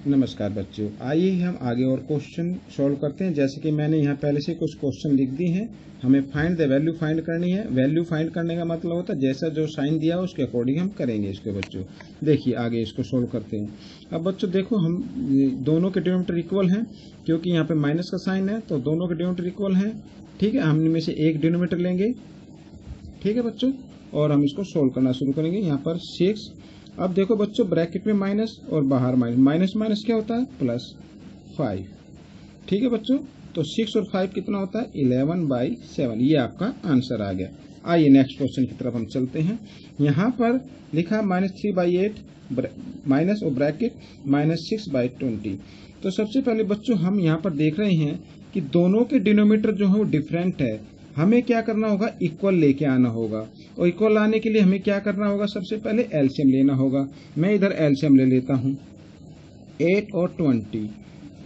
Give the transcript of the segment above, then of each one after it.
नमस्कार बच्चों, आइए हम आगे और क्वेश्चन सॉल्व करते हैं। जैसे कि मैंने यहाँ पहले से कुछ क्वेश्चन लिख दिए हैं। हमें फाइंड द वैल्यू फाइंड करनी है। वैल्यू फाइंड करने का मतलब होता है जैसा जो साइन दिया है उसके अकॉर्डिंग हम करेंगे इसको। बच्चों देखिए आगे इसको सॉल्व करते हैं। अब बच्चों देखो, हम दोनों के डिनोमिनेटर इक्वल हैं क्योंकि यहाँ पे माइनस का साइन है, तो दोनों के डिनोमिनेटर इक्वल हैं। ठीक है, हम इनमें से एक डिनोमिनेटर लेंगे। ठीक है बच्चों, और हम इसको सोल्व करना शुरू करेंगे। यहाँ पर 6। अब देखो बच्चों, ब्रैकेट में माइनस और बाहर माइनस, माइनस माइनस क्या होता है प्लस 5। ठीक है बच्चों, तो 6 और 5 कितना होता है 11/7। ये आपका आंसर आ गया। आइए नेक्स्ट क्वेश्चन की तरफ हम चलते हैं। यहाँ पर लिखा -3/8 माइनस और ब्रैकेट -6/20। तो सबसे पहले बच्चों हम यहाँ पर देख रहे हैं कि दोनों के डिनोमिनेटर जो है वो डिफरेंट है। हमें क्या करना होगा, इक्वल लेके आना होगा। और इक्वल लाने के लिए हमें क्या करना होगा, सबसे पहले एलसीएम लेना होगा। मैं इधर एलसीएम ले लेता हूँ, 8 और 20।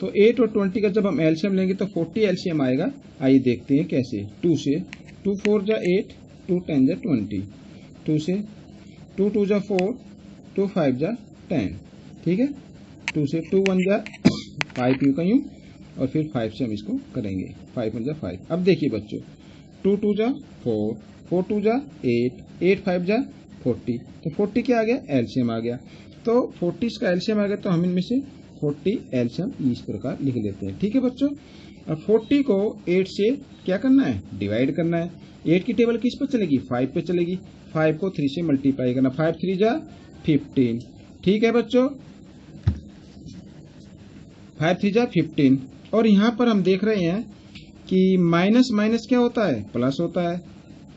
तो 8 और 20 का जब हम एलसीएम लेंगे तो 40 एलसीएम आएगा। आइए देखते हैं कैसे। 2 से 2 4 जा 8, 2 10 जा 20, 2 से 2 2 जा 4, 2 5 जा 10। ठीक है, 2 से 2 1 जा 5 यूं का यूं, और फिर 5 से हम इसको करेंगे। 5 1 जा 5। अब देखिए बच्चों, 2 2 जा 4, 4 2 जा 8, 8 5 जा 40। तो 40 क्या आ गया, एलसीएम आ गया। तो 40 का एलसीएम आ गया, तो हम इनमें से 40 एलसीएम इस प्रकार लिख लेते हैं। ठीक है बच्चों, अब 40 को 8 से क्या करना है, डिवाइड करना है। 8 की टेबल किस पर चलेगी, 5 पे चलेगी। 5 को 3 से मल्टीप्लाई करना, 5 3 जा 15। ठीक है बच्चों, 5 3 जा 15। और यहाँ पर हम देख रहे हैं कि माइनस माइनस क्या होता है, प्लस होता है,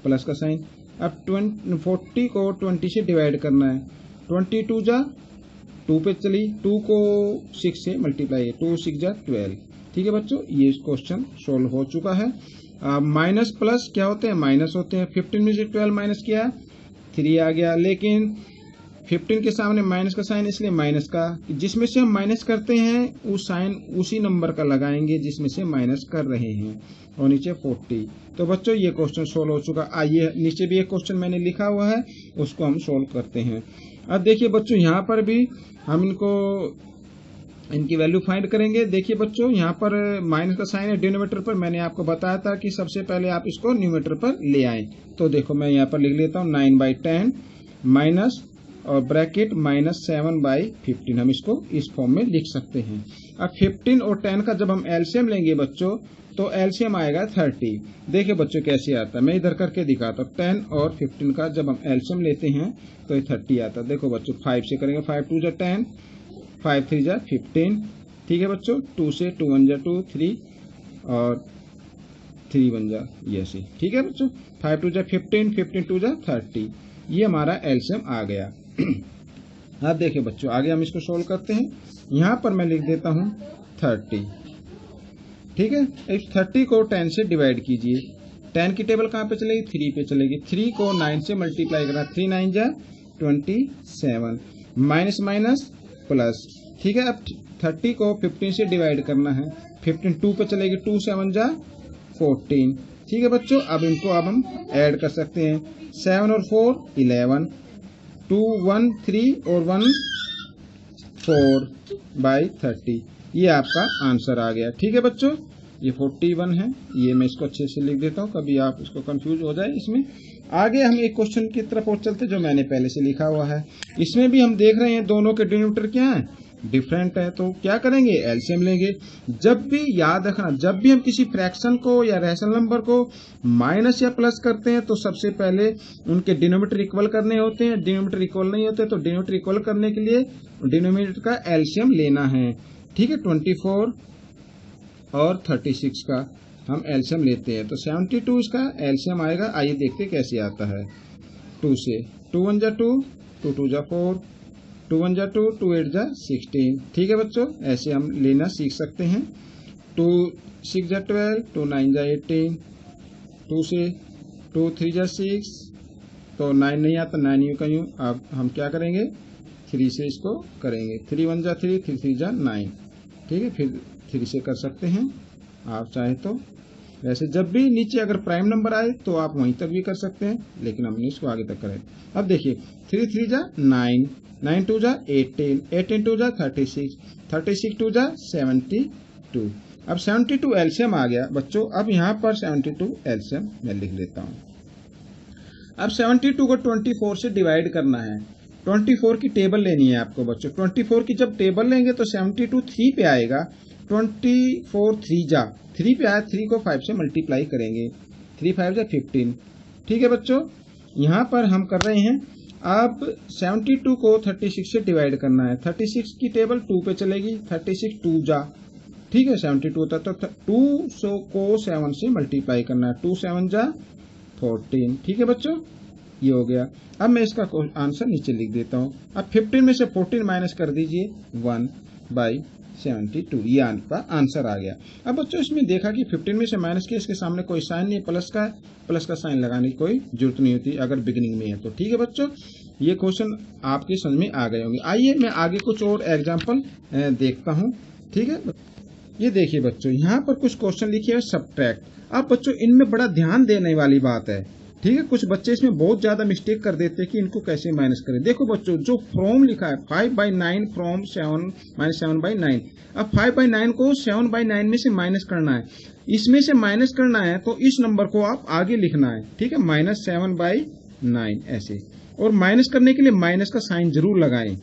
प्लस का साइन। अब 40 को 20 से डिवाइड करना है। 22 जा 2 पे चली, 2 को 6 से मल्टीप्लाई, 2 6 जा 12। ठीक है बच्चों, ये क्वेश्चन सोल्व हो चुका है। माइनस प्लस क्या होते हैं, माइनस होते हैं। 15 में से 12 माइनस किया, 3 आ गया। लेकिन 15 के सामने माइनस का साइन, इसलिए माइनस का, जिसमें से हम माइनस करते हैं उस साइन उसी नंबर का लगाएंगे जिसमें से माइनस कर रहे हैं। और नीचे 40। तो बच्चों ये क्वेश्चन सोल्व हो चुका। आइए नीचे भी एक क्वेश्चन मैंने लिखा हुआ है, उसको हम सोल्व करते हैं। अब देखिए बच्चों, यहाँ पर भी हम इनकी वैल्यू फाइंड करेंगे। देखिए बच्चों, यहाँ पर माइनस का साइन है डिनोमिनेटर पर। मैंने आपको बताया था कि सबसे पहले आप इसको न्यूमरेटर पर ले आए। तो देखो मैं यहाँ पर लिख लेता हूँ 9/10 माइनस और ब्रैकेट -7/15। हम इसको इस फॉर्म में लिख सकते हैं। अब 15 और 10 का जब हम एलसीएम लेंगे बच्चों, तो एलसीएम आएगा 30। देखिए बच्चों कैसे आता है, मैं इधर करके दिखाता हूँ। 10 और 15 का जब हम एलसीएम लेते हैं तो ये 30 आता है। देखो बच्चों 5 से करेंगे, 5 2 जा 10, 5 3 जा 15। ठीक है बच्चों, 2 से 2 1 जा 2 3, और 3 1 जा ये ऐसे। ठीक है बच्चों, 5 2 जा 15, 15 2 जा 30। ये हमारा एलसीएम आ गया। अब देखिए बच्चों, आगे हम इसको सोल्व करते हैं। यहाँ पर मैं लिख देता हूँ 30। ठीक है, इस 30 को 10 से डिवाइड कीजिए। 10 की टेबल कहाँ पे चलेगी, 3 पे चलेगी। 3 को 9 से मल्टीप्लाई करना, 3 9 जा 27, माइनस माइनस प्लस। ठीक है, अब 30 को 15 से डिवाइड करना है। 15 2 पे चलेगी, 2 7 जा 14। ठीक है बच्चों, अब इनको हम ऐड कर सकते हैं। 7 और 4 11, 2 1 3 और 1 4/30। ये आपका आंसर आ गया। ठीक है बच्चों, ये 41 है। ये मैं इसको अच्छे से लिख देता हूँ, कभी आप इसको कंफ्यूज हो जाए इसमें। आगे हम एक क्वेश्चन की तरफ और चलते जो मैंने पहले से लिखा हुआ है। इसमें भी हम देख रहे हैं दोनों के डिनोमिनेटर क्या है, डिफरेंट है। तो क्या करेंगे, एलसीएम लेंगे। जब भी याद रखना, जब भी हम किसी फ्रैक्शन को या रैशनल नंबर को माइनस या प्लस करते हैं तो सबसे पहले उनके डिनोमिनेटर इक्वल करने होते हैं। डिनोमिनेटर इक्वल नहीं होते तो डिनोमिनेटर इक्वल करने के लिए डिनोमिनेटर का एलसीएम लेना है। ठीक है, 24 और 36 का हम एलसीएम लेते हैं, तो 72 इसका एलसीएम आएगा। आइए देखते कैसे आता है। 2 से 2 1 जा 2, 2 2 जा 4, 2 1 जा 2, 2 8 जा 16। ठीक है बच्चों, ऐसे हम लेना सीख सकते हैं। 2 6 जा 12, 2 9 जा 18, 2 से 2 3 जा 6, तो 9 नहीं आता, 9 यूं का यूं। अब हम क्या करेंगे, 3 से इसको करेंगे। 3 1 जा 3, 3 3 जा 9। ठीक है, फिर 3 से कर सकते हैं आप चाहे तो। वैसे जब भी नीचे अगर प्राइम नंबर आए तो आप वहीं तक भी कर सकते हैं, लेकिन हमने इसको आगे तक करें। अब देखिए 3 3 जा 9, 9 2 जा 18, 18 2 जा 36, 36 2 जा 72। अब 72 एलसीएम आ गया बच्चों। अब यहाँ पर 72 एलसीएम मैं लिख लेता हूँ। अब 72 को 24 से डिवाइड करना है। 24 की टेबल लेनी है आपको बच्चों। 24 की जब टेबल लेंगे तो 72 3 पे आएगा। 24 3 जा 3 पे आया, 3 को 5 से मल्टीप्लाई करेंगे, 3 5 जा 15। ठीक है बच्चों, यहाँ पर हम कर रहे हैं। अब 72 को 36 से डिवाइड करना है। 36 की टेबल 2 पे चलेगी, 36 2 जा, ठीक है 72 होता है तो 2 को 7 से मल्टीप्लाई करना है, 2 7 जा 14। ठीक है बच्चों, ये हो गया। अब मैं इसका आंसर नीचे लिख देता हूँ। अब 15 में से 14 माइनस कर दीजिए, 1/72, ये आपका आंसर आ गया। अब बच्चों इसमें देखा कि 15 में से माइनस किया, इसके सामने कोई साइन नहीं, प्लस का है, प्लस का साइन लगाने की कोई जरूरत नहीं होती अगर बिगिनिंग में है तो। ठीक है बच्चों, ये क्वेश्चन आपके समझ में आ गए होंगे। आइए मैं आगे कुछ और एग्जाम्पल देखता हूँ। ठीक है, ये देखिए बच्चों, यहाँ पर कुछ क्वेश्चन लिखे हैं सब्ट्रैक्ट। अब बच्चों इनमें बड़ा ध्यान देने वाली बात है। ठीक है, कुछ बच्चे इसमें बहुत ज्यादा मिस्टेक कर देते हैं कि इनको कैसे माइनस करें। देखो बच्चों, जो फ्रॉम लिखा है 5/9 फ्रॉम 7 -7/9। अब 5/9 को 7/9 में से माइनस करना है, इसमें से माइनस करना है तो इस नंबर को आप आगे लिखना है। ठीक है, -7/9 ऐसे, और माइनस करने के लिए माइनस का साइन जरूर लगाएं।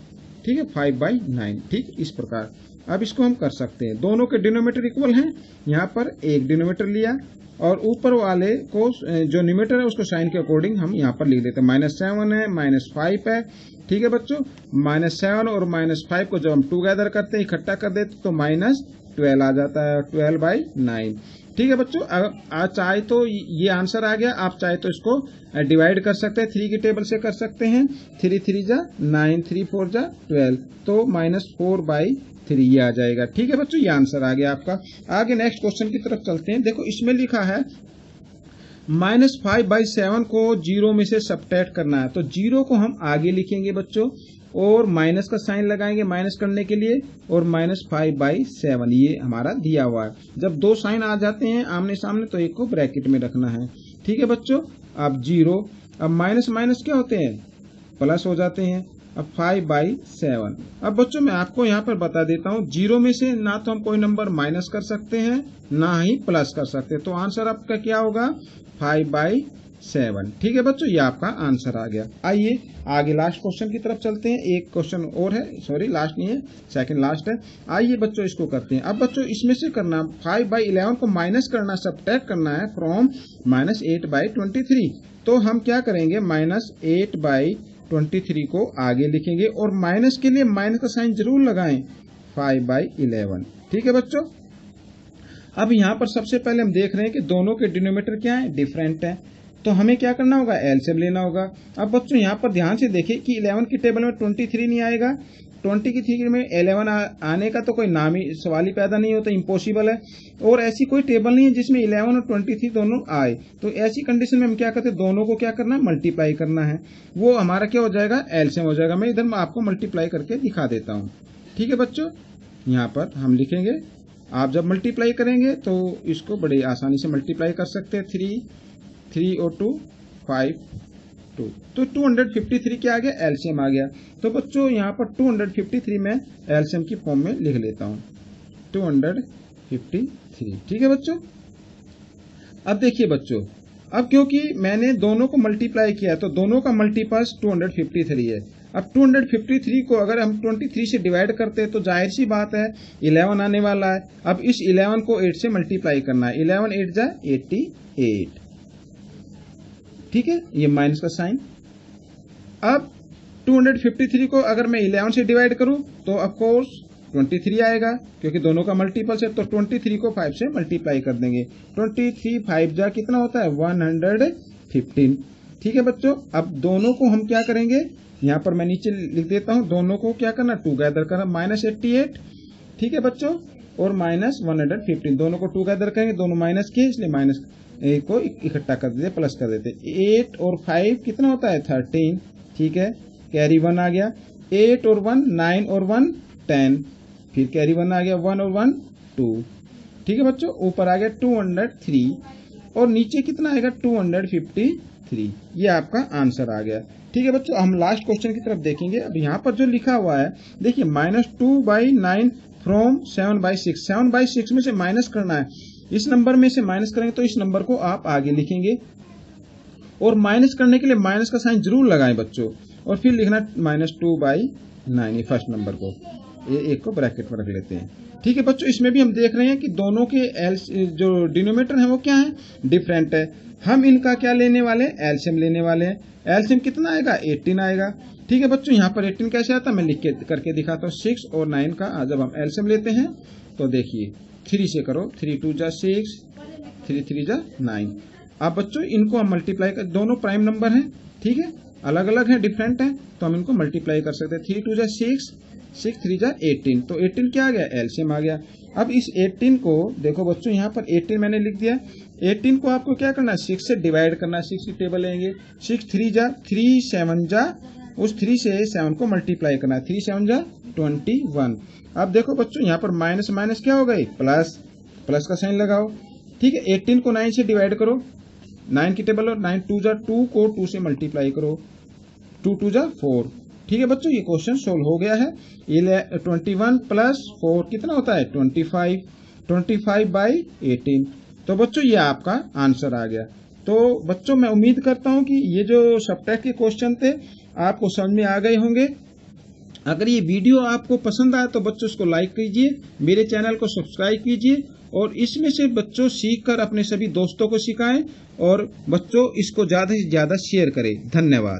ठीक है, 5/9, ठीक इस प्रकार। अब इसको हम कर सकते हैं, दोनों के डिनोमिनेटर इक्वल हैं। यहाँ पर एक डिनोमिनेटर लिया और ऊपर वाले को जो न्यूमरेटर है उसको साइन के अकॉर्डिंग हम यहाँ पर लिख देते हैं। -7 है, -5 है। ठीक है बच्चों, -7 और -5 को जब हम टुगेदर करते हैं, इकट्ठा कर देते तो -12 आ जाता है, 12/9। ठीक है बच्चों, आज चाहे तो ये आंसर आ गया। आप चाहे तो इसको डिवाइड कर सकते हैं, 3 की टेबल से कर सकते हैं। 3 3 जा 9, 3 4 जा 12, तो -4/3 ये आ जाएगा। ठीक है बच्चों, ये आंसर आ गया आपका। आगे नेक्स्ट क्वेश्चन की तरफ चलते हैं। देखो इसमें लिखा है -5/7 को 0 में से सब्ट्रैक्ट करना है, तो 0 को हम आगे लिखेंगे बच्चों और माइनस का साइन लगाएंगे माइनस करने के लिए, और -5/7 ये हमारा दिया हुआ है। जब दो साइन आ जाते हैं आमने सामने तो एक को ब्रैकेट में रखना है। ठीक है बच्चों, अब 0, अब माइनस माइनस क्या होते हैं, प्लस हो जाते हैं। अब 5/7। अब बच्चों मैं आपको यहाँ पर बता देता हूँ, 0 में से ना तो हम कोई नंबर माइनस कर सकते हैं ना ही प्लस कर सकते हैं, तो आंसर आपका क्या होगा, 5/7। ठीक है बच्चों, ये आपका आंसर आ गया। आइए आगे लास्ट क्वेश्चन की तरफ चलते हैं। एक क्वेश्चन और है, सॉरी लास्ट नहीं है, सेकंड लास्ट है। आइए बच्चों इसको करते हैं। अब बच्चों इसमें से करना 5/11 को माइनस करना, सब्ट्रैक्ट करना है फ्रॉम -8/23। तो हम क्या करेंगे, -8/23 को आगे लिखेंगे और माइनस के लिए माइनस का साइन जरूर लगाएं, 5/11। ठीक है बच्चों, अब यहाँ पर सबसे पहले हम देख रहे हैं कि दोनों के डिनोमिनेटर क्या है, डिफरेंट है, तो हमें क्या करना होगा, एलसीएम लेना होगा। अब बच्चों यहाँ पर ध्यान से देखिए कि 11 की टेबल में 23 नहीं आएगा, 20 की 3 में 11 आने का तो कोई नाम ही सवाल ही पैदा नहीं होता, इम्पॉसिबल है। और ऐसी कोई टेबल नहीं है जिसमें 11 और 23 दोनों आए, तो ऐसी कंडीशन में हम क्या करते हैं, दोनों को क्या करना है, मल्टीप्लाई करना है। वो हमारा क्या हो जाएगा, एलसीएम हो जाएगा। मैं इधर आपको मल्टीप्लाई करके दिखा देता हूँ। ठीक है बच्चों, यहाँ पर हम लिखेंगे, आप जब मल्टीप्लाई करेंगे तो इसको बड़े आसानी से मल्टीप्लाई कर सकते हैं। 3 और 2 5 2, तो 253 क्या आ गया, एलसीएम आ गया। तो बच्चों यहाँ पर 253 में एलसीएम की फॉर्म में लिख लेता हूँ, 253। ठीक है बच्चों, अब देखिए बच्चों, अब क्योंकि मैंने दोनों को मल्टीप्लाई किया तो दोनों का मल्टीपल्स 253 है। अब 253 को अगर हम 23 से डिवाइड करते हैं तो जाहिर सी बात है 11 आने वाला है। अब इस 11 को 8 से मल्टीप्लाई करना है, 11 8 जा 88। ठीक है, ये माइनस का साइन। अब 253 को अगर मैं 11 से डिवाइड करूं तो ऑफ कोर्स 23 आएगा, क्योंकि दोनों का मल्टीपल्स है, तो 23 को 5 से मल्टीप्लाई कर देंगे। 23 5 जा कितना होता है, 115। ठीक है बच्चों, अब दोनों को हम क्या करेंगे, यहाँ पर मैं नीचे लिख देता हूँ, दोनों को क्या करना, टुगेदर करना, -88। ठीक है बच्चों, और -115, दोनों को टुगेदर करेंगे, दोनों माइनस किए इसलिए माइनस को इकट्ठा कर देते, प्लस कर देते। 8 और 5 कितना होता है, 13। ठीक है, कैरी 1 आ गया, 8 और 1 9 और 1 10, फिर कैरी 1 आ गया, 1 और 1 2। ठीक है बच्चों, ऊपर आ गया 203 और नीचे कितना आएगा 253। ये आपका आंसर आ गया। ठीक है बच्चों, हम लास्ट क्वेश्चन की तरफ देखेंगे। अब यहाँ पर जो लिखा हुआ है देखिए -2/9 फ्रॉम 7/6, 7/6 में से माइनस करना है। इस नंबर में से माइनस करेंगे तो इस नंबर को आप आगे लिखेंगे और माइनस करने के लिए माइनस का साइन जरूर लगाएं बच्चों, और फिर लिखना -2/9 ये फर्स्ट नंबर को, ये एक को ब्रैकेट में रख लेते हैं। ठीक है बच्चों, इसमें भी हम देख रहे हैं कि दोनों के जो डिनोमिनेटर है वो क्या है, डिफरेंट है। हम इनका क्या लेने वाले हैं, एलसीएम लेने वाले हैं। एलसीएम कितना आएगा, 18 आएगा। ठीक है बच्चों, यहाँ पर 18 कैसे आता है मैं लिख के करके दिखाता हूँ। 6 और 9 का जब हम एलसीएम लेते हैं तो देखिए 3 से करो, 3 2 जा 6, 3 3 जा 9। अब बच्चों इनको हम मल्टीप्लाई कर, दोनों प्राइम नंबर हैं, ठीक है, अलग अलग है, डिफरेंट है, तो हम इनको मल्टीप्लाई कर सकते हैं। 3 2 जा 6, 6 3 जा 18, तो 18 क्या आ गया, एलसीएम आ गया। अब इस 18 को देखो बच्चों, यहाँ पर 18 मैंने लिख दिया। 18 को आपको क्या करना है, 6 से डिवाइड करना है। 6 की टेबल लेंगे, 6 3 जा 3 7 जा, उस 3 से 7 को मल्टीप्लाई करना है। 3 7 जा 21। अब देखो बच्चों यहाँ पर माइनस माइनस क्या हो गई, प्लस, प्लस का साइन लगाओ। ठीक है, 18 को 9 से डिवाइड करो, 9 की टेबल, 9 2 जा 2 को 2 से मल्टीप्लाई करो, 2 2 जा 4। ठीक है बच्चों, ये क्वेश्चन सोल्व हो गया है। 21 प्लस 4 कितना होता है, 25, 25/18। तो बच्चों ये आपका आंसर आ गया। तो बच्चों मैं उम्मीद करता हूं कि ये जो सब्ट्रैक्ट के क्वेश्चन थे आपको समझ में आ गए होंगे। अगर ये वीडियो आपको पसंद आया तो बच्चों इसको लाइक कीजिए, मेरे चैनल को सब्सक्राइब कीजिए और इसमें से बच्चों सीखकर अपने सभी दोस्तों को सिखाएं और बच्चों इसको ज्यादा से ज्यादा शेयर करें। धन्यवाद।